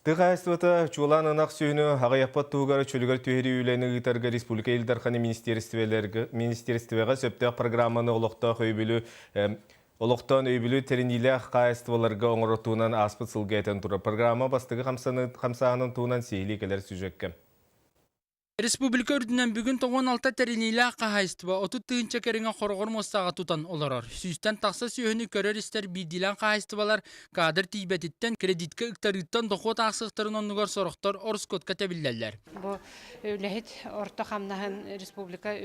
Тыгайствата чулан ынақ сүйіні ағаяппат туғары чөлігер түйері үйлені ғытарға республика елдарханы министерствеға сөптіғ программаны олықтан өйбілі теренилі қайыстываларға оңырытуынан аспыт сылғайтын тұра. Программа бастығы қамсағының туынан сейілі келер сүйжекке. Республика үрдінен бүгін 96 тәрінейлі қағайыстыва 30 түйінші керіңе қорғыр мостаға тұтан оларар. Сүйістен тақса сүйіні көрер істер бейділен қағайыстывалар қадыр тейбәтіттен кредитке үктарыттан доқот ақсықтырын онығар сорықтар орыскотқа тәбілдәлер. Бұл өләхет орта қамнағын республика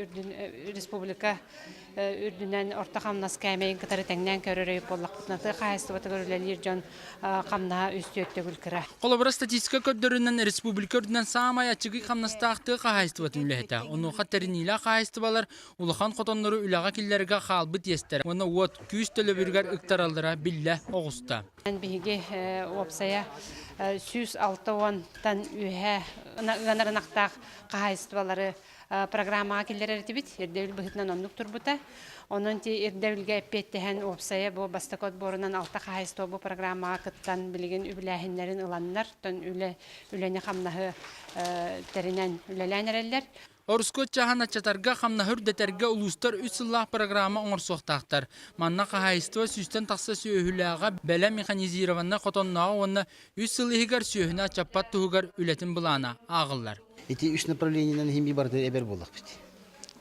үрдінен орта қамнас кәмейін кітары тәңнен көрер өйіп болақ бұтнаты қағайыстываты көрілелер жон қамнаға үсті өтті күлкірі. Қолабыра статистика көддерінен республика үрдінен самай ачығы қамнастақты қағайыстыватын үләхеті. Оны қатарынила қағайыстывалар улахан қотонлары үлаға келлерге қалбыт естер. Оны от күйіс төлі бүргер үктаралдыра білі оғыста. Бігі опсая сүйіс 6-10-тан үйе ғанарынақтақ қағайыстывалары программаға келдер әртебет, ердеуіл бұхытынан онлық тұрбыта. Onun ti irdevilge pettehen opsaya bu bastakot borunan alta kahaysto bu programma kıttan bilgin üblehinlerin ılanlar ton üleni xamnahı terinen ülelenерler. Орскот чахан ачатарга хамнахыр детерге улустар 3 сыллах программа оңырсуқтақтар. Манна қағайыстыва сүйстен тақса сүйөхіліға бәлі механизированна қотоннағы онна 3 сыллығығар сүйөхіна чаппат тұғығар үлетін бұлана ағылар. Эти 3 направлениянан химби барды эбер болақ бит.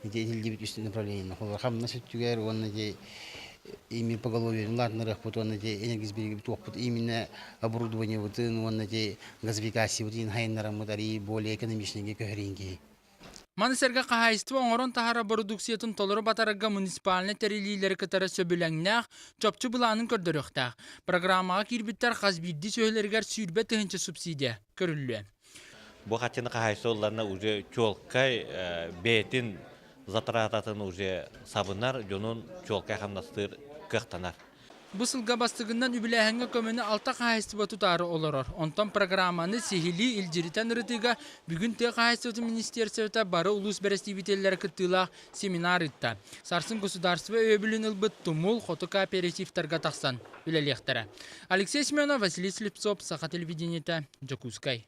Эти элдибит 3 направлениянан. Хамна сөттүгер, онна де ими поголовье ладнырах, онна де энергизберги тоқпыт, именно оборудование вытын, онна де газификация вытын, хайнарам мыдари более экономичныйге көхринге. Манысерге қағайыстыва оңырын тахара продукциятын толыры батарыға муниципалны тәрелейлері кітары сөбіләңнәқ, чопчы бұланын көрдіріқтақ. Программаға кирбіттер қазбирді сөйлергер сүйірбе түхінші субсидия көрілі. Бұл қатыны қағайсы оларына уже чолқай бәйтін затырататын уже сабынар, жонын чолқай қамнастыр қықтанар. Бұсылға бастығынан үбіләхіңі көміні алта қағайыстыва тұтары оларар. Онтан программаны сехили илжиритен ұрытыға бүгін те қағайыстыва министерсевета бары улус бәрестивителері күттілақ семинар итта. Сарсын государство өбілін ұлбыт тұмыл қоты кооперативтарға тақсан үлелектері. Алексей Семенов, Василий Слепцов, Саха телевидениеті, Джакускай.